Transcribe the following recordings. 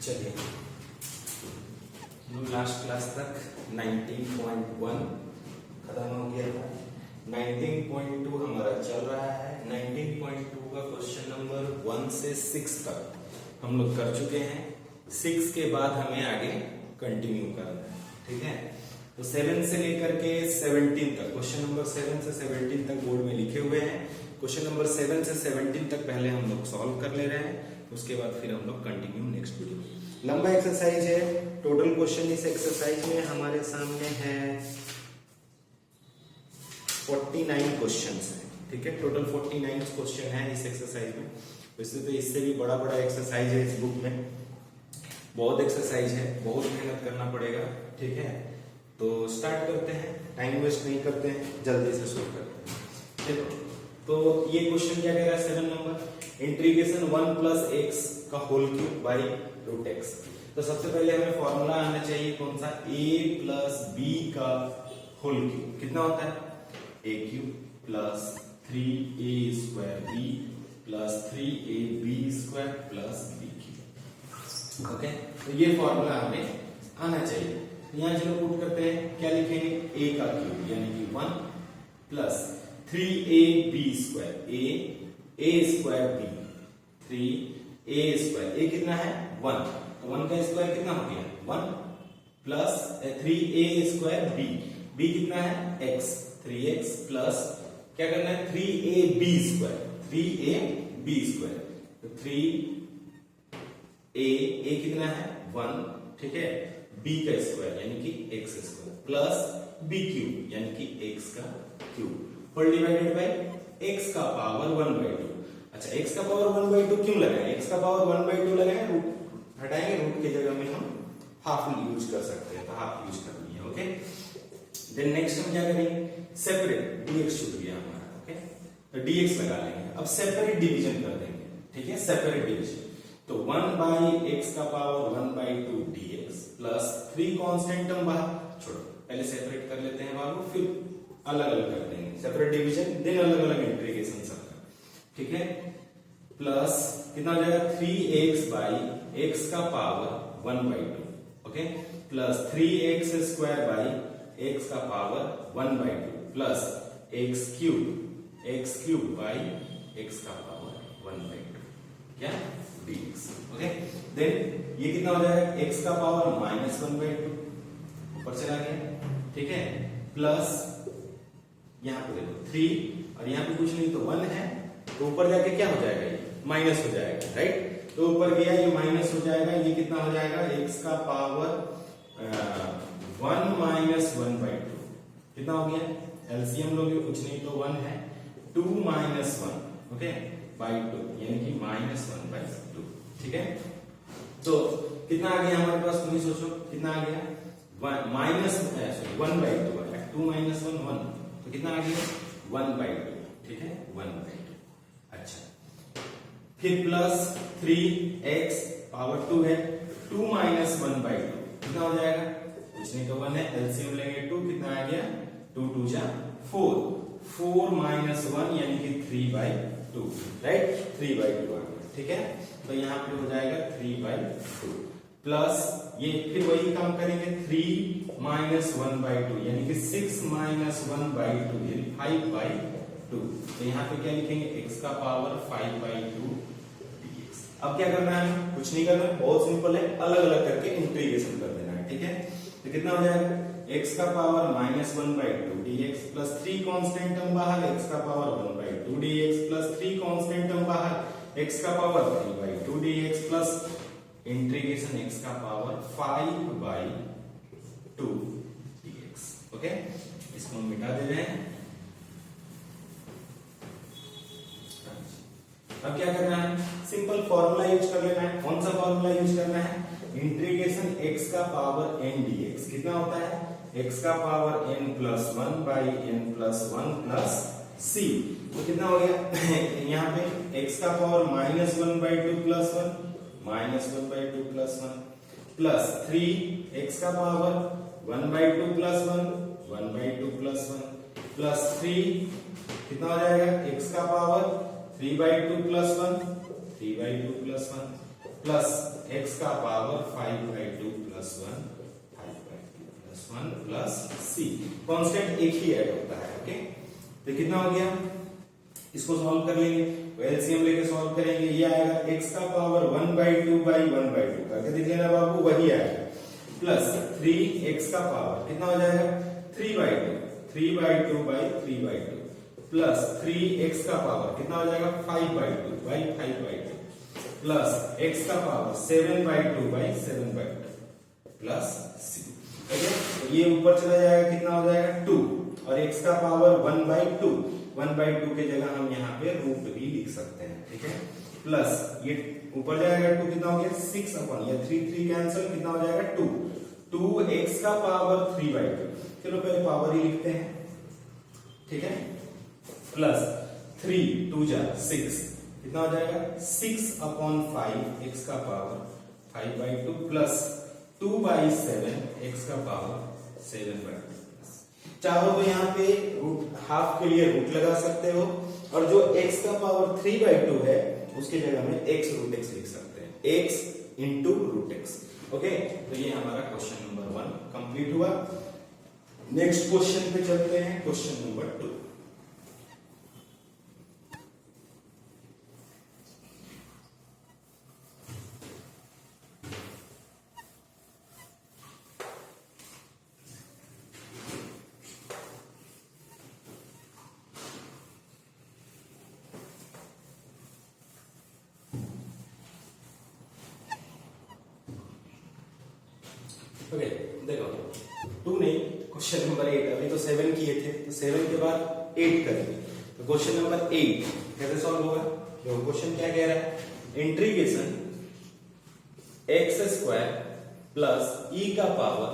चलिए last class तक 19.1 खत्म हो गया था। 19.2 हमारा चल रहा है। 19.2 का क्वेश्चन नंबर 1 से 6 तक हम लोग कर चुके हैं। 6 के बाद हमें आगे कंटिन्यू करना है, ठीक है। तो 7 से लेकर के 17 तक, क्वेश्चन नंबर 7 से 17 तक बोर्ड में लिखे हुए हैं। क्वेश्चन नंबर 7 से 17 तक पहले हम लोग सॉल्व कर ले रहे हैं, उसके बाद फिर हम लोग कंटिन्यू नेक्स्ट वीडियो। लंबा एक्सरसाइज है। टोटल क्वेश्चन इस एक्सरसाइज में हमारे सामने है 49 क्वेश्चंस हैं, ठीक है। टोटल 49 क्वेश्चन है इस एक्सरसाइज में। वैसे तो इससे भी बड़ा बड़ा एक्सरसाइज है इस बुक में, बहुत एक्सरसाइज है, बहुत मेहनत करना पड़ेगा, ठीक है। तो स्टार्ट करते हैं, टाइम वेस्ट नहीं करते हैं, जल्दी से शुरू करते हैं। देखो तो ये क्वेश्चन क्या कह रहा है, 7 नंबर, इंटीग्रेशन 1 प्लस एक्स का whole cube by root x. तो सबसे पहले हमें फॉर्मूला आना चाहिए कौन सा, a प्लस बी का होल क्यूब कितना होता है, a cube plus 3a square b plus 3ab square plus b cube. Okay, तो ये फॉर्मूला हमें आना चाहिए। यहाँ चलो पुट करते हैं, क्या लिखेंगे, a का क्यूब यानी कि 1 plus 3ab square a square b 3a square, a कितना है 1, तो 1 का स्क्वायर कितना हो गया 1 प्लस 3a स्क्वायर b कितना है x 3x प्लस क्या करना है 3ab स्क्वायर, तो 3a कितना है 1, ठीक है, b का स्क्वायर यानी कि x square plus b cube यानी कि x का cube whole divided by x का पावर 1/2। अच्छा, x का पावर 1/2 क्यों लगाए, x का पावर 1/2 लगाए, रूट हटाएंगे, रूट की जगह में हम हाफ यूज कर सकते हैं, तो हाफ यूज करनी है। ओके, देन नेक्स्ट हम क्या करेंगे, सेपरेट dx छूट गया हमारा, ओके, तो dx लगा लेंगे। अब सेपरेट डिवीजन कर देंगे, ठीक है, सेपरेट डिवीजन, तो 1/x का power 1/2 dx plus 3 constant term बाहर छोड़ो, पहले सेपरेट कर लेते हैं बाबू, फिर अलग अलग कर देंगे, सेपरेट डिवीजन देन अलग अलग इंटीग्रेशन सबका, ठीक है। प्लस कितना हो जाएगा 3x बाई x का power 1/2, okay, plus 3x square by x का power 1/2 plus x cube by x का पावर 1/2 क्या dx। ओके, देन ये कितना हो जाएगा x का पावर -1/2 ऊपर चला गया, ठीक है, प्लस यहाँ पे देखो 3 और यहाँ पे कुछ नहीं तो 1 है, तो ऊपर जाके क्या हो जाएगा, ये माइनस हो जाएगा, राइट। तो ऊपर गया ये माइनस हो जाएगा, ये कितना हो जाएगा x का पावर 1 माइनस 1/2 कितना हो गया, एलसीएम लोगे कुछ नहीं तो 1 है, 2 माइनस 1 ओके बाई 2 यानी कि -1/2, ठीक है। तो कितना आ गया हमारे पास, तुम सोचो कितना आ गया, 1/2 है, 2 माइनस 1 1, तो कितना आ गया 1/2, ठीक है, 1/2। अच्छा, फिर प्लस 3x पावर 2 है, 2 माइनस 1/2 कितना हो जाएगा, कुछ नहीं तो 1 है, एलसीएम लेंगे 2, कितना आ गया 2 2 जा 4, 4 माइनस 1 यानी कि 3/2, राइट, 3/2 आ गया, ठीक है। तो यहाँ पे हो जाएगा 3/2 प्लस ये फिर वही काम करेंगे 3 माइनस 1/2 यानी कि 6 माइनस 1/2 यानी 5/2। तो यहाँ पे क्या लिखेंगे, x का पावर 5/2 dx। अब क्या करना है, कुछ नहीं करना है, बहुत सिंपल है, अलग अलग करके इंटीग्रेशन कर देना है, ठीक है। तो कितना हो जाएगा, x का power -1/2 dx plus 3 constant term बाहर, x का power 1/2 dx plus 3 constant term बाहर, x का power 3/2 dx plus integration x का पावर 5/2 dx। ओके, इसको हम मिटा दे रहे हैं। अब क्या करना है, सिंपल फॉर्मूला यूज कर लेना है। कौन सा फॉर्मूला यूज करना है, इंटीग्रेशन x का पावर n dx कितना होता है, x का power n plus 1 by n plus 1 plus c, तो कितना हो गया यहाँ पे x का power -1/2 plus 1 -1/2 plus 1 plus 3x का पावर 1/2 प्लस 1 1/2 प्लस 1 प्लस 3 कितना हो जाएगा, x का power 3/2 plus 1 3/2 plus 1 plus x का power 5/2 plus 1 5/2 plus 1 plus c। Constant एक ही ऐड होता है। ओके, तो कितना हो गया, इसको सॉल्व कर लेंगे, एलसीएम लेके सॉल्व करेंगे। ये आएगा x का पावर 1/2 बाई 1/2 करके देख लेना बाबू, वही आएगा, प्लस 3x का पावर कितना हो जाएगा 3/2 3/2 बाई 3/2 प्लस 3x का पावर कितना हो जाएगा 5/2 बाई 5/2 प्लस x का power 7/2 by 7/2 plus c। Okay, तो ये ऊपर चला जाएगा, कितना हो जाएगा 2, और x का पावर 1/2 1/2 के जगह हम यहाँ पे रूट भी लिख सकते हैं। ठीक है, प्लस ये ऊपर जाएगा 2, कितना हो गया 6 अपन, ये 3 कैंसिल, कितना हो जाएगा 2 2x का पावर 3/2। चलो पहले पावर ही लिखते हैं। ठीक है, प्लस 3 2 जा 6, कितना हो जाएगा 6/5 x का पावर 5/2 प्लस 2/7 x का पावर 7/2। चाहो तो यहाँ पे रूट हाफ के लिए रूट लगा सकते हो, और जो x का पावर 3/2 है उसकी जगह में x रूट x लिख सकते हैं, x into root x। Okay, तो ये हमारा क्वेश्चन नंबर 1 कंप्लीट हुआ। नेक्स्ट क्वेश्चन पे चलते हैं, क्वेश्चन नंबर 2। ओके, देखो 2 नहीं, क्वेश्चन नंबर 8, अभी तो 7 किए थे, तो 7 के बाद 8 करेंगे। तो क्वेश्चन नंबर 8 कैसे सॉल्व होगा, देखो क्वेश्चन क्या कह रहा है, इंटीग्रेशन x² प्लस e का power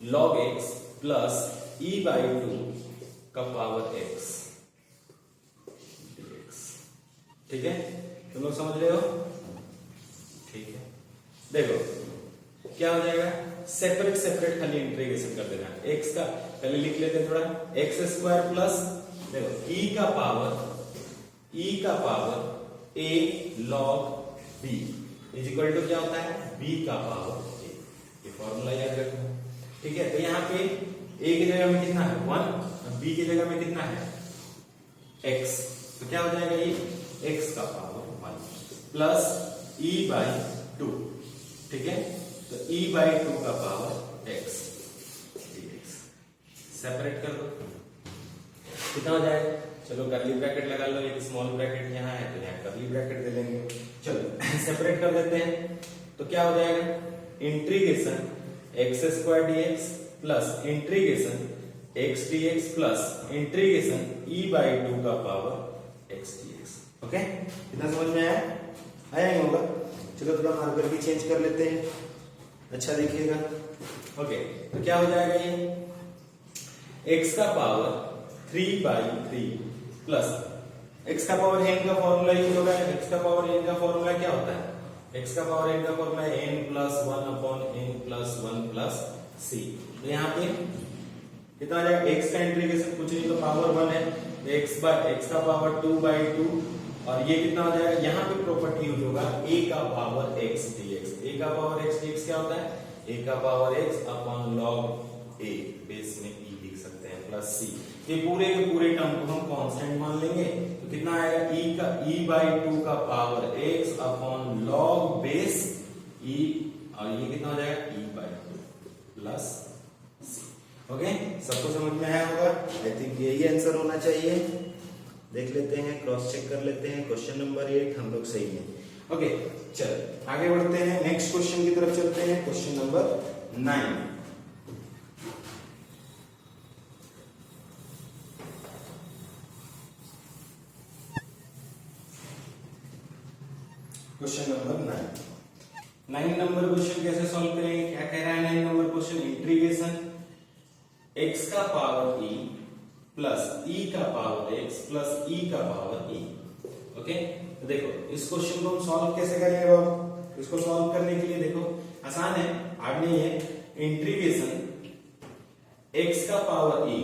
log x plus e/2 का पावर x। ठीक है, तुम लोग समझ रहे हो? ठीक है, देखो क्या हो जाएगा, सेपरेट सेपरेट खाली इंटीग्रेशन कर देना। x का पहले लिख लेते हैं थोड़ा, x² प्लस देखो e का power a log b is equal to क्या होता है b का पावर a। ये फॉर्मूला याद रखना। ठीक है, तो यहाँ पे a की जगह में कितना है 1, और b की जगह में कितना है x, तो क्या हो जाएगा ये x का पावर 1 प्लस e/2। ठीक है, तो e/2 का पावर x dx सेपरेट कर दो, कितना हो जाएगा, चलो कर्ली ब्रैकेट लगा लो, एक स्मॉल ब्रैकेट यहाँ है तो यहाँ कर्ली ब्रैकेट दे देंगे। चलो सेपरेट कर देते हैं, तो क्या हो जाएगा integration x² dx plus integration x dx plus integration e/2 का पावर x dx। ओके, कितना समझ में आया होगा। चलो थोड़ा मार्कर भी चेंज कर लेते हैं, अच्छा देखिएगा। ओके, तो क्या हो जाएगा ये x का पावर 3/3 प्लस x का पावर n का फॉर्मूला यूज होगा। x का पावर n का फॉर्मूला क्या होता है, x का पावर n का formula n plus 1/n plus 1 plus c। तो यहाँ पे कितना आ जाएगा, x का इंटीग्रेशन कुछ नहीं तो पावर 1 है, x का पावर 2/2, और ये कितना हो जाएगा, यहाँ पे प्रॉपर्टी यूज होगा a का पावर x dx। a का पावर x dx क्या होता है, a का power x upon log a, base में e लिख सकते हैं, प्लस c। ये पूरे के पूरे टर्म को हम कांस्टेंट मान लेंगे, तो कितना आएगा e/2 का power x upon log base e, और ये कितना हो जाएगा e/2 प्लस c। ओके, सबको समझ में आया होगा। आई थिंक यही आंसर होना चाहिए। देख लेते हैं, क्रॉस चेक कर लेते हैं। क्वेश्चन नंबर 8 हम लोग सही है। ओके, चल आगे बढ़ते हैं, नेक्स्ट क्वेश्चन की तरफ चलते हैं, question number 9। Question number 9 number question कैसे सॉल्व करेंगे, क्या कह रहा है 9 नंबर क्वेश्चन, इंटीग्रेशन x का पावर e प्लस e का पावर x प्लस e का पावर e। ओके, तो देखो इस क्वेश्चन को हम सॉल्व कैसे करेंगे बाबू, इसको सॉल्व करने के लिए देखो आसान है, हार्ड नहीं है। इंटीग्रेशन x का power e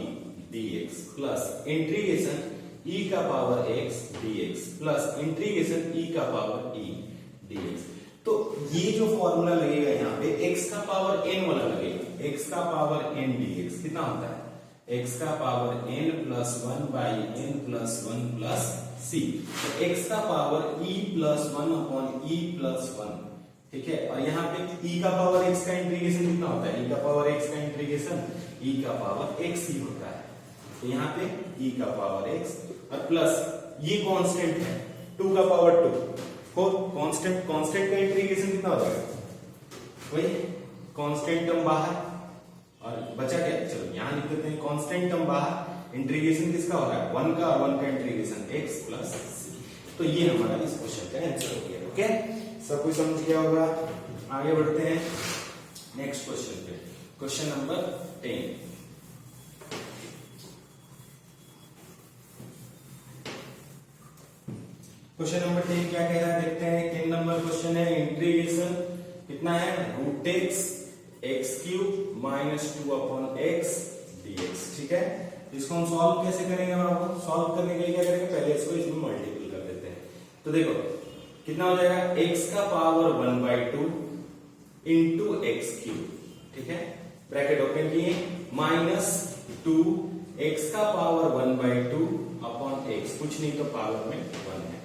dx plus integration e का power x dx plus integration e का पावर e dx। तो ये जो फॉर्मूला लगेगा यहाँ पे x का पावर n वाला लगेगा, x का पावर n dx कितना होता है, x का power n plus 1 by n plus 1 plus c, तो x का power e plus 1 upon e plus 1, ठीक है। और यहाँ पे e का पावर x का इंटीग्रेशन कितना होता है, e का पावर x का इंटीग्रेशन e का पावर x ही होता है, तो यहाँ पे e का पावर x और प्लस ये कांस्टेंट है 2 का पावर 2 को कांस्टेंट का इंटीग्रेशन कितना हो जाएगा, वही कांस्टेंट टर्म बाहर और बचा क्या, चलो यहां लिख देते हैं कांस्टेंट टर्म बाहर, इंटीग्रेशन किसका हो रहा है 1 का, और 1 का इंटीग्रेशन x प्लस c, तो ये हमारा इस क्वेश्चन का आंसर हो गया। ओके, सब कुछ समझ गया होगा। आगे बढ़ते हैं नेक्स्ट क्वेश्चन पे, क्वेश्चन नंबर 10। क्वेश्चन नंबर 10 क्या कह रहा है देखते हैं। 10 नंबर क्वेश्चन है, इंटीग्रेशन कितना है root x x cube minus 2 upon x dx, ठीक है। इसको हम सॉल्व कैसे करेंगे बाबू, सॉल्व करने के लिए क्या करेंगे, पहले इसको इसमें मल्टीपल कर देते हैं, तो देखो कितना हो जाएगा, x का पावर 1/2 इंटू एक्स क्यूब, ठीक है, ब्रैकेट ओपन किए, माइनस 2 x का पावर 1/2 अपॉन x, कुछ नहीं तो पावर में 1 है,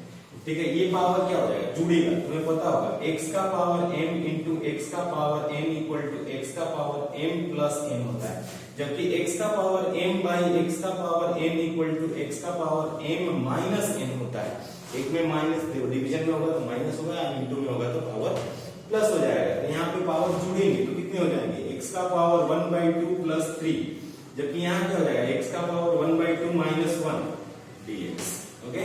ठीक है। ये पावर क्या हो जाएगा, जुड़ेगा, तुम्हें पता होगा x का पावर m इंटू एक्स का power m equal to x का पावर m प्लस m होता है, जबकि x का पावर m बाई x का power m equal to x का पावर m माइनस m होता है। एक में माइनस डिवीजन में होगा तो माइनस होगा, इंटू में होगा तो पावर प्लस हो जाएगा, तो यहाँ पे पावर जुड़ेंगे तो कितने हो जाएंगे, x का पावर 1/2 प्लस 3, जबकि यहाँ क्या हो जाएगा x का पावर 1/2 माइनस 1 dx, ओके।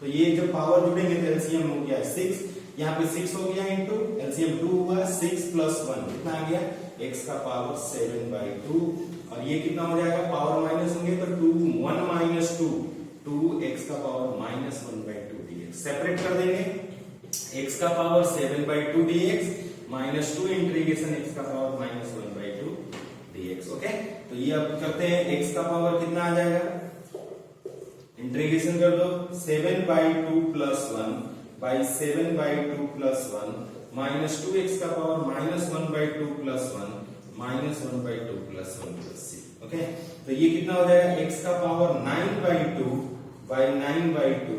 तो ये जब पावर जुड़ेंगे तो एलसीएम हो गया 6, यहाँ पे 6 हो गया इंटू एलसीएम 2 हुआ, 6 प्लस 1 कितना आ गया, x का पावर 7/2, और ये कितना हो जाएगा, पावर माइनस होंगे तो 2 1 माइनस 2 2x का पावर माइनस 1/2 dx, सेपरेट कर देंगे, x का power 7/2 dx minus 2 integration x का पावर माइनस 1/2 dx, ओके। तो ये अब करते हैं, x का पावर कितना आ जाएगा, इंटीग्रेशन कर दो, 7/2 plus 1 by 7/2 plus 1 minus 2x का power minus 1/2 plus 1 minus 1/2 plus 1 plus c, okay. तो ये कितना हो जाएगा, x का पावर 9/2 बाई 9/2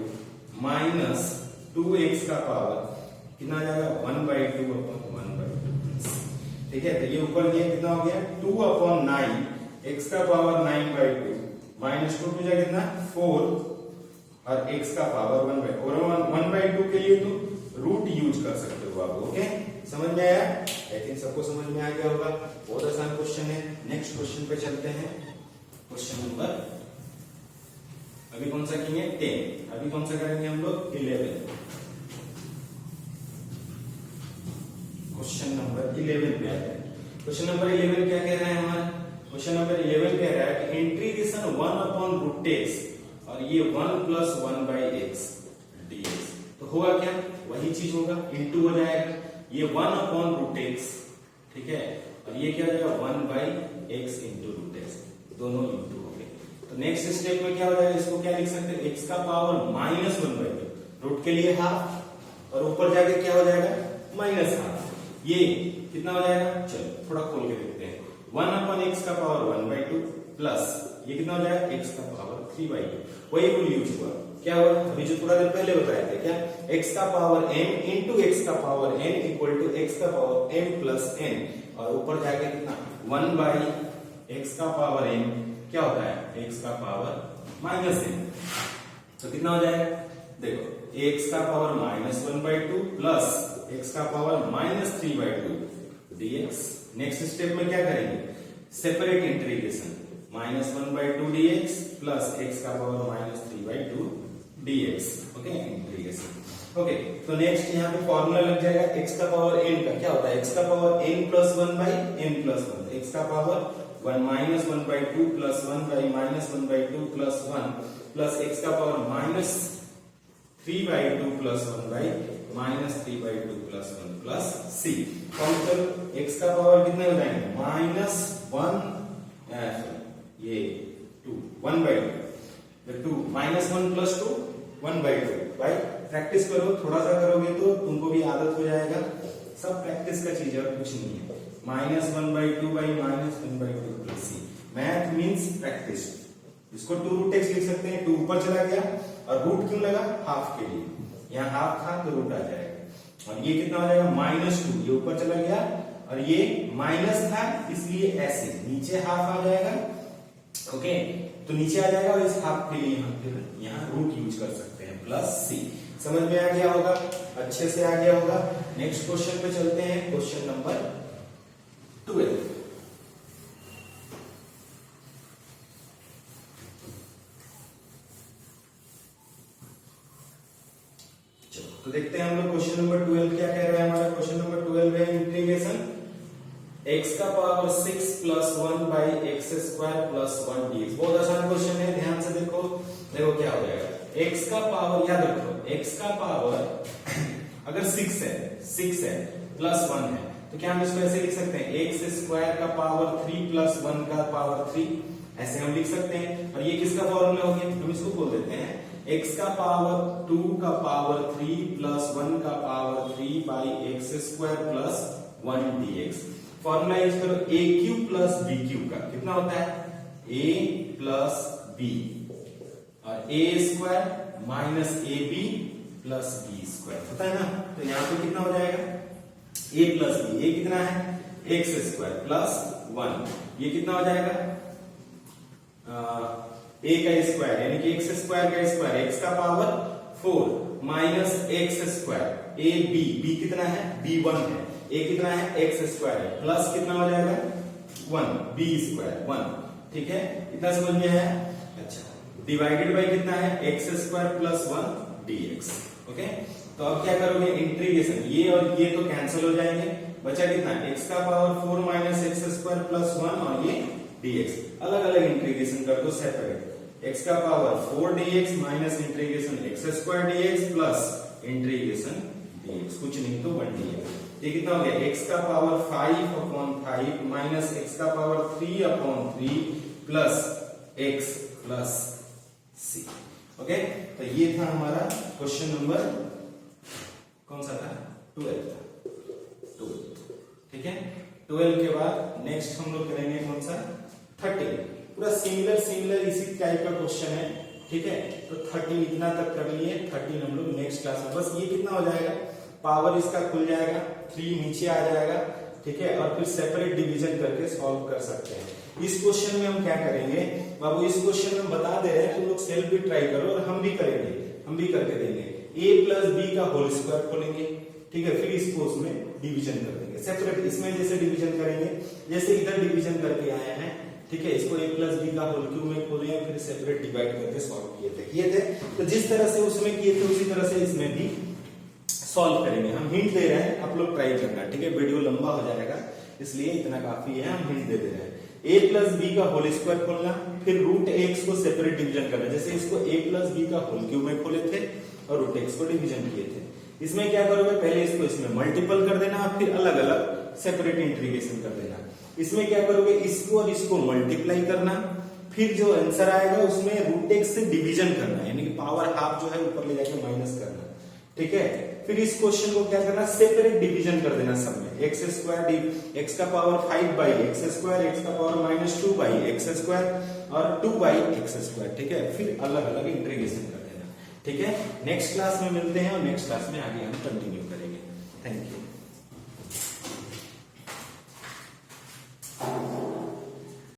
माइनस 2x का पावर कितना आ जाएगा 1/2 अपॉन 1/2, ठीक है। तो ये ऊपर ये कितना हो गया 2 अपॉन 9, x का पावर 9/2 माइनस 2 टू जाएगा कितना 4, और x का पावर 1/2, और 1/2 के लिए तो रूट यूज कर सकते हो आप, ओके। समझ में आया, आई थिंक सबको समझ में आ गया होगा, बहुत आसान क्वेश्चन है। नेक्स्ट क्वेश्चन पे चलते हैं, क्वेश्चन नंबर अभी कौन सा किए 10, अभी कौन सा करेंगे हम लोग 11, क्वेश्चन नंबर 11 पे आते हैं। क्वेश्चन नंबर 11 क्या कह रहा है हमारा, क्वेश्चन नंबर 11 कह रहा है कि इंटीग्रेशन 1 अपॉन रूट x और ये 1 प्लस 1 बाई एक्स dx, तो होगा क्या, वही चीज होगा, इंटू हो जाएगा, ये 1 अपॉन रूट x, ठीक है, और ये क्या हो जाएगा 1 by x into root x, दोनों इंटू हो गए। तो नेक्स्ट स्टेप में क्या हो जाएगा, इसको क्या लिख सकते हैं, x का पावर माइनस 1/2, रूट के लिए हाफ, और ऊपर जाके क्या हो जाएगा माइनस हाफ, ये कितना हो जाएगा, चलो थोड़ा खोल के देखते हैं, 1 अपॉन एक्स का पावर 1/2 प्लस ये कितना हो जाएगा x का पावर 3/2, वही रूल यूज हुआ, क्या हुआ अभी जो थोड़ा देर पहले बताए थे, क्या x का पावर m इंटू एक्स का power n equal to x का पावर m प्लस n, और ऊपर जाके कितना 1 बाई x का पावर m क्या होता है x का पावर माइनस n, तो कितना हो जाएगा, देखो x का पावर माइनस 1/2 प्लस x का power minus 3/2 dx। Next step में क्या करेंगे, separate integration, minus 1/2 dx plus x का power minus 3/2 dx, okay, integration, okay. तो नेक्स्ट यहाँ पे फॉर्मूला लग जाएगा, x का पावर n का क्या होता है, x का power n plus 1 by n plus 1, x का power 1 minus 1/2 plus 1 by minus 1/2 plus 1 plus x का power minus 3/2 plus 1 by minus 3/2 plus 1 plus c, common x का पावर कितने हो जाएंगे माइनस 1 ये 2 1/2, 2 माइनस 1 प्लस 2 1/2, भाई प्रैक्टिस करो, थोड़ा सा करोगे तो तुमको भी आदत हो जाएगा, प्रैक्टिस का चीज है और कुछ नहीं है। -1/2 by -1/2 plus c. Math means practice. इसको 2 रूट x लिख सकते हैं, 2 ऊपर चला गया और रूट क्यों लगा, हाफ के लिए, यहाँ हाफ था तो रूट आ जाएगा। और ये कितना हो जाएगा -2, ये ऊपर चला गया और ये माइनस था इसलिए ऐसे नीचे हाफ आ जाएगा। ओके, तो नीचे आ जाएगा और इस हाफ के लिए यहाँ रूट यूज कर सकते हैं प्लस सी। समझ में आ गया होगा, अच्छे से आ गया होगा। नेक्स्ट क्वेश्चन पे चलते हैं, क्वेश्चन नंबर 12। तो देखते हैं हम लोग क्वेश्चन नंबर 12 क्या कह रहा है। हमारा क्वेश्चन नंबर 12 है इंटीग्रेशन x का power 6 plus 1 by x square plus 1 dx। बहुत आसान क्वेश्चन है, ध्यान से देखो। देखो क्या हो जाएगा, x का पावर, याद रखो x का पावर अगर 6 है प्लस 1 है तो क्या हम इसको ऐसे लिख सकते हैं, एक्स स्क्वायर का पावर 3 प्लस 1 का पावर 3, ऐसे हम लिख सकते हैं। और ये किसका फॉर्मूला हो गया, हम इसको बोल देते हैं x का पावर 2 का पावर 3 प्लस 1 का power 3 by x square plus 1 dx। Formula use करो a cube plus b cube का, कितना होता है a प्लस बी और a square minus a b plus b square होता है ना। तो यहाँ पे कितना हो जाएगा a प्लस बी, ये कितना है एक्स स्क्वायर प्लस 1, ये कितना हो जाएगा a का स्क्वायर यानी कि एक्स स्क्वायर का स्क्वायर, एक्स का power 4 minus x square, a b, b कितना है b1 है, a कितना है एक्स स्क्वायर है, प्लस कितना हो जाएगा 1 b स्क्वायर 1। ठीक है, इतना समझ में है। अच्छा, डिवाइडेड बाय कितना है x square plus 1 dx। Okay, तो अब क्या करोगे इंटीग्रेशन, ये और ये तो कैंसिल हो जाएंगे, बचा कितना x का power 4 minus x square plus 1 और ये dx। अलग अलग इंटीग्रेशन कर दो सेपरेट, x का power 4 dx minus integration x square dx plus integration dx, कुछ नहीं तो 1 dx। ये कितना हो गया x का पावर 5/5 माइनस x का power 3/3 plus x plus c। Okay, तो ये था हमारा क्वेश्चन नंबर कौन सा था 12 था, 12। ठीक है, 12 के बाद नेक्स्ट हम लोग करेंगे कौन सा 13। पूरा सिमिलर इसी टाइप का क्वेश्चन है। ठीक है, तो 13 इतना तक कर लिए, 13 हम लोग नेक्स्ट क्लास में, बस ये कितना हो जाएगा पावर इसका खुल जाएगा, 3 नीचे आ जाएगा। ठीक है, और फिर सेपरेट डिवीजन करके सॉल्व कर सकते हैं। इस क्वेश्चन में हम क्या करेंगे बाबू, इस क्वेश्चन में बता दे रहे हैं, तुम लोग सेल्फ भी ट्राई करो और हम भी करेंगे, हम भी करके देंगे। a प्लस बी का होल स्क्वायर खोलेंगे, ठीक है, फिर इसको उसमें डिवीजन कर देंगे सेपरेट। इसमें जैसे डिवीजन करेंगे, जैसे इधर डिवीजन करके आए हैं, ठीक है, इसको a प्लस बी का होल क्यूब में खोले हैं, फिर सेपरेट डिवाइड करके सॉल्व किए थे। तो जिस तरह से उसमें किए थे उसी तरह से इसमें भी सॉल्व करेंगे। हम हिंट दे रहे हैं, आप लोग ट्राई करना। ठीक है, वीडियो लंबा हो जाएगा इसलिए इतना काफी है, हम हिंट दे रहे हैं। a प्लस बी का होल स्क्वायर खोलना, फिर रूट एक्स को सेपरेट डिवीजन करना, जैसे इसको a प्लस बी का होल क्यूब में खोले थे और रूट एक्स को डिवीजन किए थे। इसमें क्या करोगे, पहले इसको इसमें मल्टीपल कर देना, फिर अलग अलग सेपरेट इंटीग्रेशन कर देना। इसमें क्या करोगे, इसको और इसको मल्टीप्लाई करना, फिर जो आंसर आएगा उसमें रूट एक्स से डिवीजन करना, यानी कि पावर हाफ जो है ऊपर ले जाके माइनस करना। ठीक है, फिर इस क्वेश्चन को क्या करना, सेपरेट डिवीजन कर देना सब में। एक्स स्क्वायर एक्स का power 5 by x square, x का पावर -2 बाई एक्स स्क्वायर और 2 बाई एक्स स्क्वायर। ठीक है, फिर अलग अलग इंटीग्रेशन कर देना। ठीक है, नेक्स्ट क्लास में मिलते हैं और नेक्स्ट क्लास में आगे हम कंटिन्यू